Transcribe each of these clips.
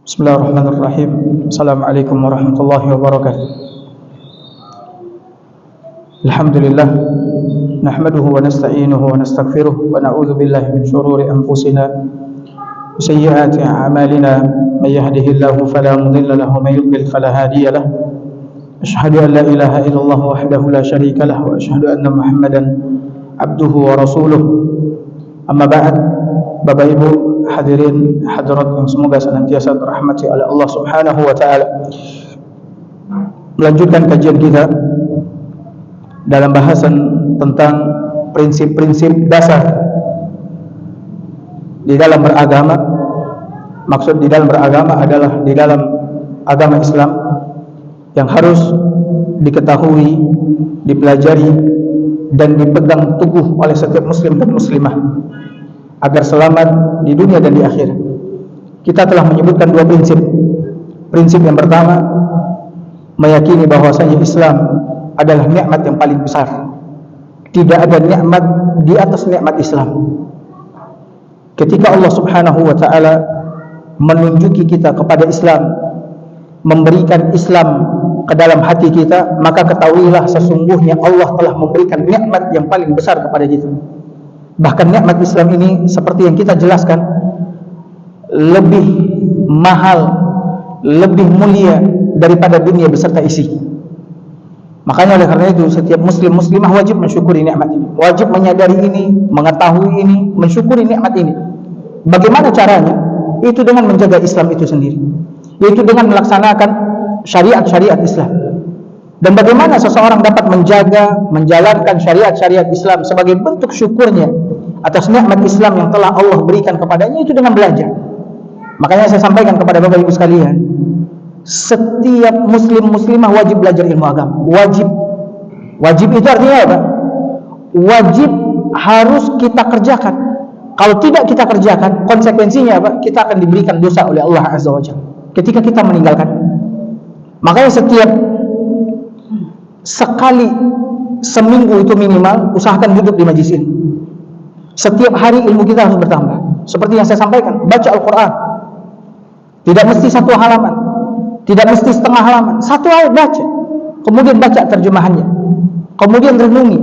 Bismillahirrahmanirrahim. Assalamualaikum warahmatullahi wabarakatuh. Alhamdulillah, nahmaduhu wa nasta'inuhu wa nastaghfiruh wa na'udzu billahi min shururi anfusina wa sayyiati a'malina. May yahdihillahu fala mudilla lahu wa may yudlil fala hadiya lahu. Asyhadu an la ilaha illallah wahdahu la syarika lahu wa asyhadu anna Muhammadan abduhu wa rasuluh. Amma ba'd. Bapak Ibu hadirin hadirat yang semoga senantiasa dirahmati oleh Allah Subhanahu wa taala. Melanjutkan kajian kita dalam bahasan tentang prinsip-prinsip dasar di dalam beragama. Maksud di dalam beragama adalah di dalam agama Islam yang harus diketahui, dipelajari dan dipegang teguh oleh setiap muslim dan muslimah agar selamat di dunia dan di akhirat. Kita telah menyebutkan dua prinsip. Prinsip yang pertama, meyakini bahwasanya Islam adalah nikmat yang paling besar. Tidak ada nikmat di atas nikmat Islam. Ketika Allah Subhanahu wa taala menunjuki kita kepada Islam, memberikan Islam ke dalam hati kita, maka ketahuilah sesungguhnya Allah telah memberikan nikmat yang paling besar kepada kita. Bahkan nikmat Islam ini seperti yang kita jelaskan lebih mahal, lebih mulia daripada dunia beserta isi. Makanya oleh karena itu setiap muslim muslimah wajib mensyukuri nikmat ini, wajib menyadari ini, mengetahui ini, mensyukuri nikmat ini. Bagaimana caranya? Itu dengan menjaga Islam itu sendiri, yaitu dengan melaksanakan syariat-syariat Islam. Dan bagaimana seseorang dapat menjaga, menjalankan syariat-syariat Islam sebagai bentuk syukurnya atas nikmat Islam yang telah Allah berikan kepadanya, itu dengan belajar. Makanya saya sampaikan kepada Bapak Ibu sekalian, setiap muslim muslimah wajib belajar ilmu agama. Wajib. Wajib itu artinya apa? Wajib harus kita kerjakan. Kalau tidak kita kerjakan, konsekuensinya apa? Kita akan diberikan dosa oleh Allah Azza wa Jalla ketika kita meninggalkan. Makanya setiap sekali seminggu itu minimal usahakan duduk di majlis ini. Setiap hari ilmu kita harus bertambah. Seperti yang saya sampaikan, baca Al-Quran. Tidak mesti satu halaman, tidak mesti setengah halaman, satu ayat baca, kemudian baca terjemahannya, kemudian renungi,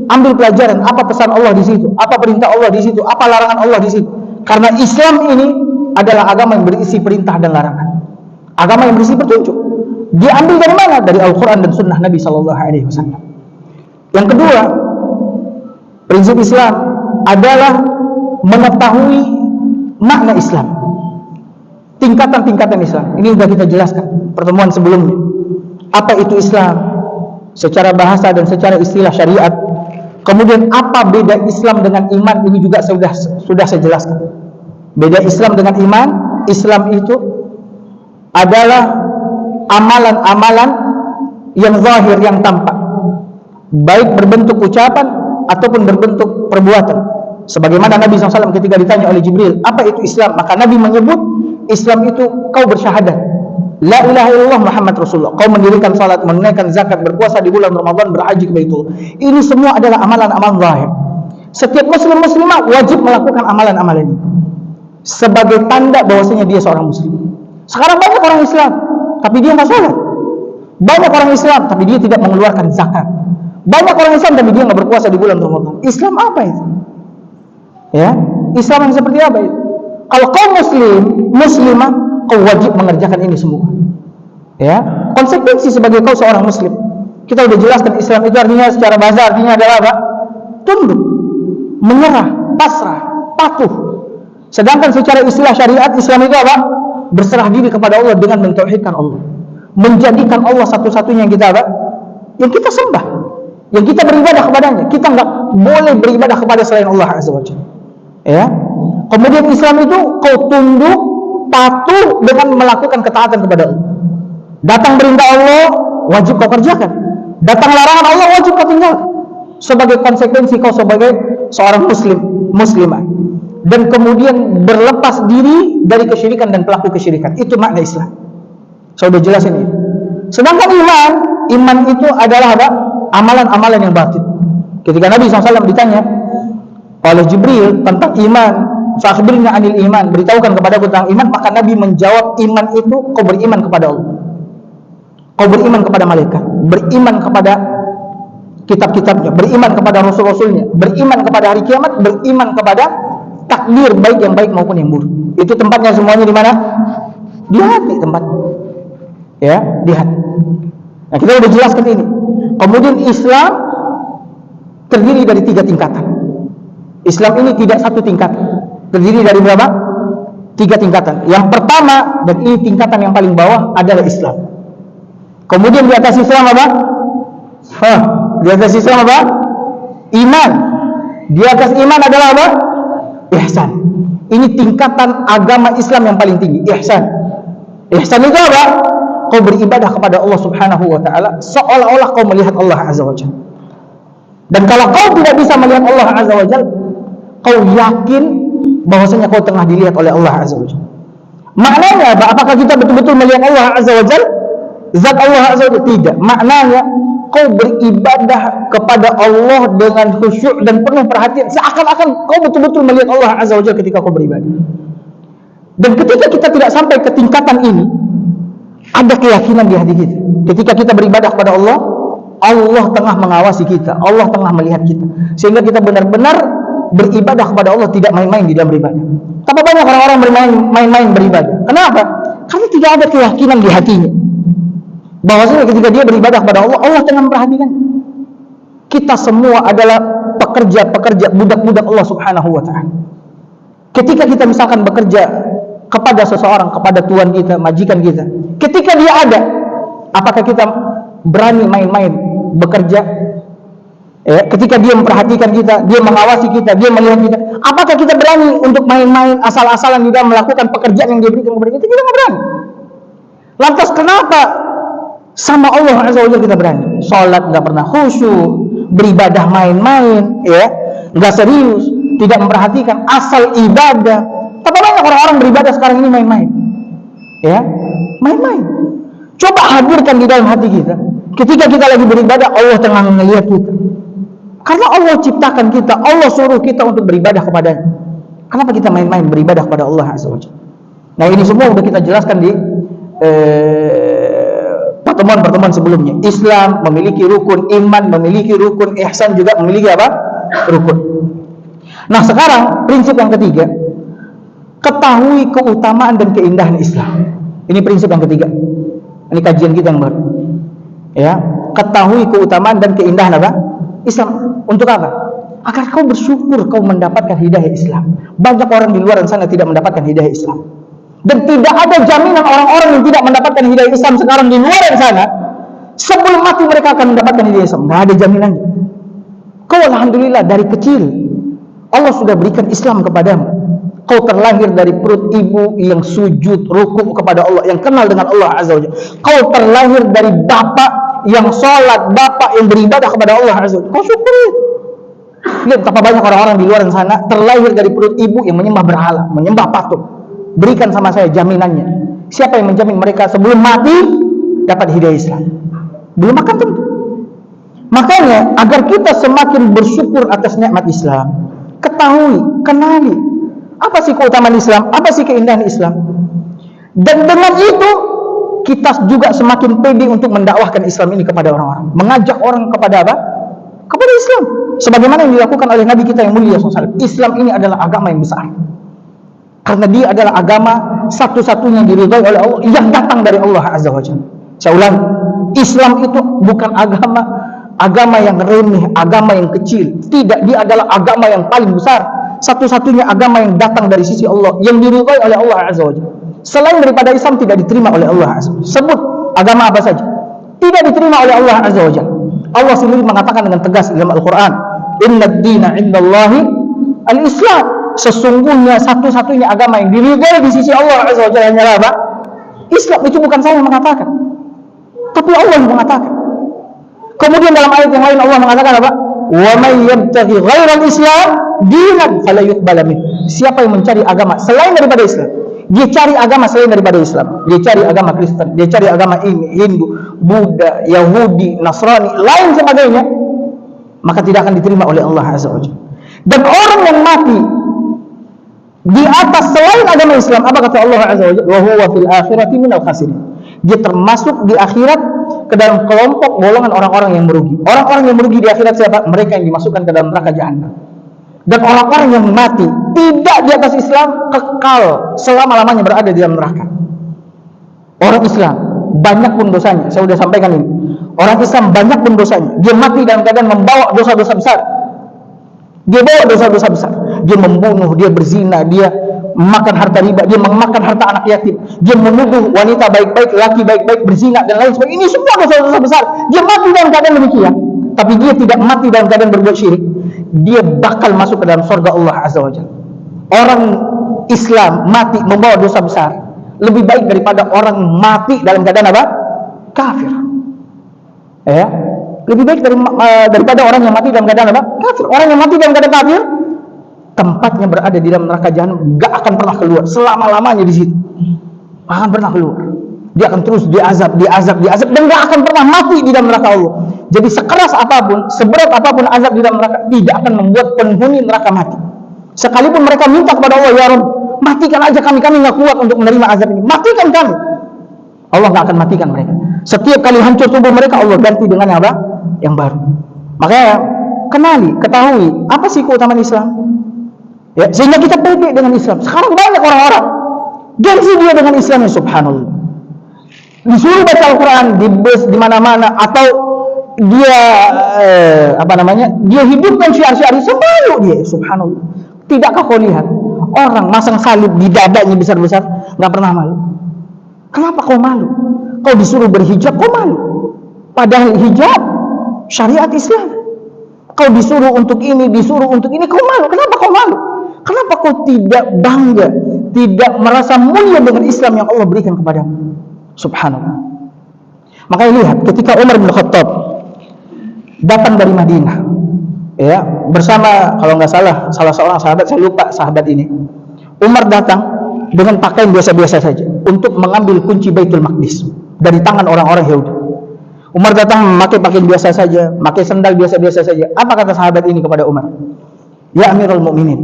ambil pelajaran apa pesan Allah di situ, apa perintah Allah di situ, apa larangan Allah di situ. Karena Islam ini adalah agama yang berisi perintah dan larangan, agama yang berisi petunjuk. Diambil dari mana? Dari Al-Quran dan Sunnah Nabi Sallallahu Alaihi Wasallam. Yang kedua, prinsip Islam adalah mengetahui makna Islam, tingkatan-tingkatan Islam. Ini sudah kita jelaskan pertemuan sebelumnya. Apa itu Islam secara bahasa dan secara istilah syariat. Kemudian apa beda Islam dengan iman, ini juga sudah saya jelaskan. Beda Islam dengan iman, Islam itu adalah amalan-amalan yang zahir, yang tampak, baik berbentuk ucapan ataupun berbentuk perbuatan. Sebagaimana Nabi SAW ketika ditanya oleh Jibril, apa itu Islam? Maka Nabi menyebut Islam itu kau bersyahadat la ilaha illallah Muhammad Rasulullah, kau mendirikan salat, menunaikan zakat, berpuasa di bulan Ramadan, berhaji ke Baitullah. Ini semua adalah amalan-amalan zahir. Setiap muslim muslimah wajib melakukan amalan-amalan ini sebagai tanda bahwasanya dia seorang muslim. Sekarang banyak orang Islam tapi dia nggak sholat. Banyak orang Islam tapi dia tidak mengeluarkan zakat. Banyak orang Islam tapi dia nggak berpuasa di bulan Ramadan. Islam apa itu? Ya, Islam yang seperti apa itu? Kalau kau muslim, muslimah, kau wajib mengerjakan ini semua. Ya, konsekuensi sebagai kau seorang muslim. Kita sudah jelaskan Islam itu artinya secara bahasa artinya adalah apa? Tunduk, menyerah, pasrah, patuh. Sedangkan secara istilah syariat Islam itu apa? Berserah diri kepada Allah dengan mentauhidkan Allah, menjadikan Allah satu-satunya yang kita apa? Yang kita sembah, yang kita beribadah kepadanya. Kita nggak boleh beribadah kepada selain Allah Azza wa Jalla. Ya. Kemudian Islam itu kau tunduk, patuh dengan melakukan ketaatan kepada Allah. Datang perintah Allah, wajib kau kerjakan. Datang larangan Allah, wajib kau tinggalkan. Sebagai konsekuensi kau sebagai seorang muslim, muslimah. Dan kemudian berlepas diri dari kesyirikan dan pelaku kesyirikan. Itu makna Islam. Saya sudah jelasin ini. Sedangkan iman itu adalah apa? Amalan-amalan yang batin. Ketika Nabi SAW ditanya oleh Jibril tentang iman, Fa'akhbirni 'anil iman, beritahukan kepadaku tentang iman. Maka Nabi menjawab, iman itu kau beriman kepada Allah, kau beriman kepada malaikat, beriman kepada kitab-kitabnya, beriman kepada rasul-rasulnya, beriman kepada hari kiamat, beriman kepada takdir baik yang baik maupun yang buruk. Itu tempatnya semuanya di mana? Di hati tempatnya. Ya, di hati. Nah, kita sudah jelaskan ini. Kemudian Islam terdiri dari 3 tingkatan. Islam ini tidak satu tingkatan. Terdiri dari berapa? 3 tingkatan. Yang pertama, dan ini tingkatan yang paling bawah, adalah Islam. Kemudian di atas Islam apa? Di atas Islam apa? Iman. Di atas iman adalah apa? Ihsan. Ini tingkatan agama Islam yang paling tinggi, ihsan. Ihsan itu apa? Kau beribadah kepada Allah Subhanahu wa taala seolah-olah kau melihat Allah Azza wa Jalla. Dan kalau kau tidak bisa melihat Allah Azza wa Jalla, kau yakin bahwasanya kau tengah dilihat oleh Allah Azza wa Jalla. Maknanya apa? Apakah kita betul-betul melihat Allah Azza wa Jalla? Zat Allah Azza wa Jalla? Tidak. Maknanya kau beribadah kepada Allah dengan khusyuk dan penuh perhatian, seakan-akan kau betul-betul melihat Allah Azza wa Jalla ketika kau beribadah. Dan ketika kita tidak sampai ke tingkatan ini, ada keyakinan di hati kita. Ketika kita beribadah kepada Allah, Allah tengah mengawasi kita, Allah tengah melihat kita, sehingga kita benar-benar beribadah kepada Allah, tidak main-main di dalam beribadah. Tapi banyak orang-orang bermain-main beribadah. Kenapa? Karena tidak ada keyakinan di hatinya bahwasanya ketika dia beribadah kepada Allah, Allah tengah memperhatikan. Kita semua adalah pekerja-pekerja, budak-budak Allah Subhanahu wa taala. Ketika kita misalkan bekerja kepada seseorang, kepada tuan kita, majikan kita, ketika dia ada, apakah kita berani main-main bekerja? Ketika dia memperhatikan kita, dia mengawasi kita, dia melihat kita, apakah kita berani untuk main-main asal-asalan di dalam melakukan pekerjaan yang dia berikan kepada kita? Kita nggak berani. Lantas kenapa sama Allah Azza wa Jalla kita berani? Sholat nggak pernah khusyuk, beribadah main-main, nggak serius, tidak memperhatikan, asal ibadah. Tapi banyak orang-orang beribadah sekarang ini main-main, main-main. Coba hadirkan di dalam hati kita, ketika kita lagi beribadah, Allah tengah melihat kita. Karena Allah ciptakan kita, Allah suruh kita untuk beribadah kepadanya. Kenapa kita main-main beribadah kepada Allah Azza wa Jalla? Nah, ini semua sudah kita jelaskan di pertemuan-pertemuan sebelumnya. Islam memiliki rukun, iman memiliki rukun, ihsan juga memiliki apa? Rukun. Nah, sekarang prinsip yang ketiga, ketahui keutamaan dan keindahan Islam. Ini prinsip yang ketiga. Ini kajian kita yang baru. Ketahui keutamaan dan keindahan apa? Islam. Untuk apa? Agar kau bersyukur kau mendapatkan hidayah Islam. Banyak orang di luar sana tidak mendapatkan hidayah Islam. Dan tidak ada jaminan orang-orang yang tidak mendapatkan hidayah Islam sekarang di luar sana, sebelum mati mereka akan mendapatkan hidayah Islam. Tidak ada jaminannya. Kau alhamdulillah dari kecil Allah sudah berikan Islam kepadamu. Kau terlahir dari perut ibu yang sujud, rukuk kepada Allah, yang kenal dengan Allah Azza wa Jalla. Kau terlahir dari bapak yang sholat, bapak yang beribadah kepada Allah Azza wa Jalla. Kau syukuri. Lihat betapa banyak orang-orang di luar sana terlahir dari perut ibu yang menyembah berhala, menyembah patung. Berikan sama saya jaminannya. Siapa yang menjamin mereka sebelum mati dapat hidayah Islam? Belum akan tentu. Makanya agar kita semakin bersyukur atas nikmat Islam, ketahui, kenali apa sih keutamaan Islam, apa sih keindahan Islam. Dan dengan itu kita juga semakin pede untuk mendakwahkan Islam ini kepada orang-orang, mengajak orang kepada apa? Kepada Islam. Sebagaimana yang dilakukan oleh Nabi kita yang mulia SAW. Islam ini adalah agama yang besar. Karena dia adalah agama satu-satunya yang diridhai oleh Allah, yang datang dari Allah Azza wa Jalla. Saya ulang, Islam itu bukan agama yang remeh, agama yang kecil. Tidak, dia adalah agama yang paling besar. Satu-satunya agama yang datang dari sisi Allah, yang diridhai oleh Allah Azza wa Jalla. Selain daripada Islam tidak diterima oleh Allah Azza wa Jalla. Sebut agama apa saja, tidak diterima oleh Allah Azza wa Jalla. Allah sendiri mengatakan dengan tegas dalam Al-Quran, Inna ad-dina indallahi al-Islam. Sesungguhnya satu-satunya agama yang diridhai di sisi Allah Azza wa Jalla hanyalah apa? Islam. Itu bukan saya yang mengatakan, tapi Allah yang mengatakan. Kemudian dalam ayat yang lain Allah mengatakan apa? Wa may yabtaghi ghairal Islam dinan fala yuqbala min. Siapa yang mencari agama selain daripada Islam, dia cari agama selain daripada Islam, dia cari agama Kristen, dia cari agama ini, Hindu, Buddha, Yahudi, Nasrani, lain sebagainya, maka tidak akan diterima oleh Allah Azza wa Jalla. Dan orang yang mati di atas selain agama Islam. Apa kata Allah Azza wa Jalla? Wa huwa fil akhirati minal khasirin. Dia termasuk di akhirat ke dalam kelompok golongan orang-orang yang merugi. Orang-orang yang merugi di akhirat siapa? Mereka yang dimasukkan ke dalam neraka jahanam. Dan orang-orang yang mati tidak di atas Islam kekal selama-lamanya berada di dalam neraka. Orang Islam banyak pun dosanya, saya sudah sampaikan ini. Orang Islam banyak pun dosanya, dia mati dalam keadaan membawa dosa-dosa besar. Dia bawa dosa-dosa besar. Dia membunuh, dia berzina, dia memakan harta riba, dia memakan harta anak yatim, dia menuduh wanita baik-baik, laki baik-baik, berzina dan lain sebagainya. Ini semua dosa-dosa besar. Dia mati dalam keadaan demikian. Tapi dia tidak mati dalam keadaan berbuat syirik. Dia bakal masuk ke dalam surga Allah Azza wa Jalla. Orang Islam mati membawa dosa besar lebih baik daripada orang mati dalam keadaan apa? Kafir. Ya, lebih baik daripada orang yang mati dalam keadaan apa? Kafir. Orang yang mati dalam keadaan kafir, tempatnya berada di dalam neraka jahanam, gak akan pernah keluar selama-lamanya di situ. Akan pernah keluar. Dia akan terus diazab, dan gak akan pernah mati di dalam neraka Allah. Jadi sekeras apapun, seberat apapun azab di dalam neraka, tidak akan membuat penghuni neraka mati. Sekalipun mereka minta kepada Allah, ya Rabb, matikan aja kami gak kuat untuk menerima azab ini. Matikan kami. Allah gak akan matikan mereka. Setiap kali hancur tubuh mereka, Allah ganti dengan yang apa? Yang baru. Makanya kenali, ketahui apa sih keutamaan Islam. Ya, sehingga kita pede dengan Islam. Sekarang banyak orang-orang gengsi dia dengan Islam, ya subhanallah. Disuruh baca Al-Quran di bus, di mana-mana, atau dia dia hidupkan syiar-syiar, semalu dia, subhanallah. Tidakkah kau lihat orang masang salib di dadanya besar-besar, nggak pernah malu? Kenapa kau malu? Kau disuruh berhijab, kau malu. Padahal hijab syariat Islam. Kau disuruh untuk ini, kau malu. Kenapa kau malu? Kenapa kau tidak bangga, tidak merasa mulia dengan Islam yang Allah berikan kepadamu? Subhanallah. Makanya lihat ketika Umar bin Khattab datang dari Madinah, ya, bersama, kalau nggak salah, salah seorang sahabat, saya lupa sahabat ini. Umar datang dengan pakaian biasa-biasa saja untuk mengambil kunci Baitul Maqdis dari tangan orang-orang Yahudi. Umar datang memakai pakaian biasa saja, memakai sandal biasa-biasa saja. Apa kata sahabat ini kepada Umar? Ya Amirul Mukminin,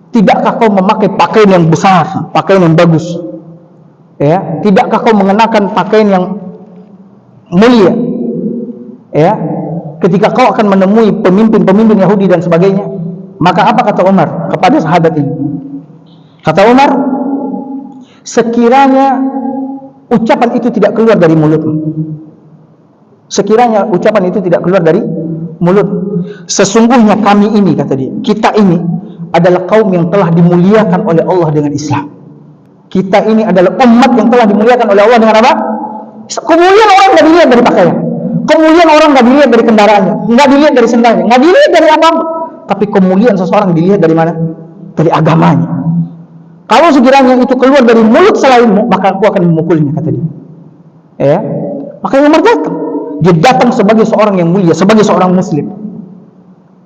tidakkah kau memakai pakaian yang besar, pakaian yang bagus? Ya, tidakkah kau mengenakan pakaian yang mulia? Ya, ketika kau akan menemui pemimpin-pemimpin Yahudi dan sebagainya. Maka apa kata Umar kepada sahabat ini? Kata Umar, sekiranya ucapan itu tidak keluar dari mulutmu, sekiranya ucapan itu tidak keluar dari mulut, sesungguhnya kami ini, kata dia, kita ini adalah kaum yang telah dimuliakan oleh Allah dengan Islam. Kita ini adalah umat yang telah dimuliakan oleh Allah dengan apa? Kemuliaan orang nggak dilihat dari pakaian, kemuliaan orang nggak dilihat dari kendaraannya, nggak dilihat dari sendalnya, nggak dilihat dari apa-apa. Tapi kemuliaan seseorang dilihat dari mana? Dari agamanya. Kalau sekiranya itu keluar dari mulut selainmu, maka aku akan memukulnya, kata dia. Ya, makanya Umar datang. Dia datang sebagai seorang yang mulia, sebagai seorang Muslim.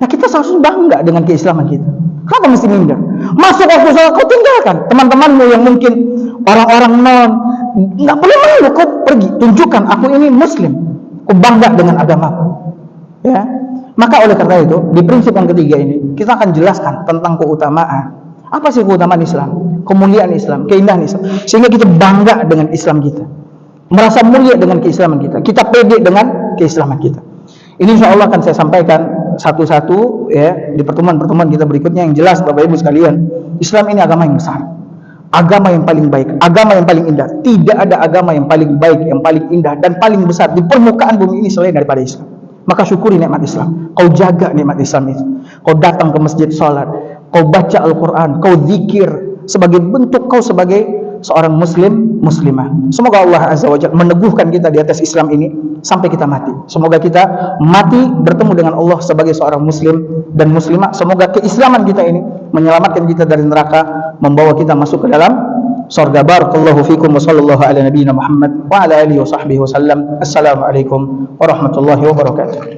Nah, kita seharusnya bangga dengan keislaman kita. Kenapa mesti minder? Masuk waktu sholat, kau tinggalkan teman-temanmu yang mungkin orang-orang non, nggak boleh malu, kau pergi, tunjukkan aku ini Muslim, kau bangga dengan agamaku. Ya, maka oleh karena itu di prinsip yang ketiga ini kita akan jelaskan tentang keutamaan. Apa sih keutamaan Islam, kemuliaan Islam, keindahan Islam, sehingga kita bangga dengan Islam kita, merasa mulia dengan keislaman kita, kita pede dengan keislaman kita. Ini insya Allah akan saya sampaikan satu-satu ya di pertemuan-pertemuan kita berikutnya. Yang jelas Bapak Ibu sekalian, Islam ini agama yang besar, agama yang paling baik, agama yang paling indah. Tidak ada agama yang paling baik, yang paling indah dan paling besar di permukaan bumi ini selain daripada Islam. Maka syukuri nikmat Islam, kau jaga nikmat Islam itu. Kau datang ke masjid sholat, kau baca Al-Quran, kau zikir sebagai bentuk kau sebagai seorang muslim, muslimah. Semoga Allah Azza wa Jalla meneguhkan kita di atas Islam ini sampai kita mati. Semoga kita mati bertemu dengan Allah sebagai seorang muslim dan muslimah. Semoga keislaman kita ini menyelamatkan kita dari neraka, membawa kita masuk ke dalam surga. Barakallahu fikum wa sallallahu ala nabiyyina Muhammad wa ala alihi wa sahbihi wa sallam. Assalamualaikum warahmatullahi wabarakatuh.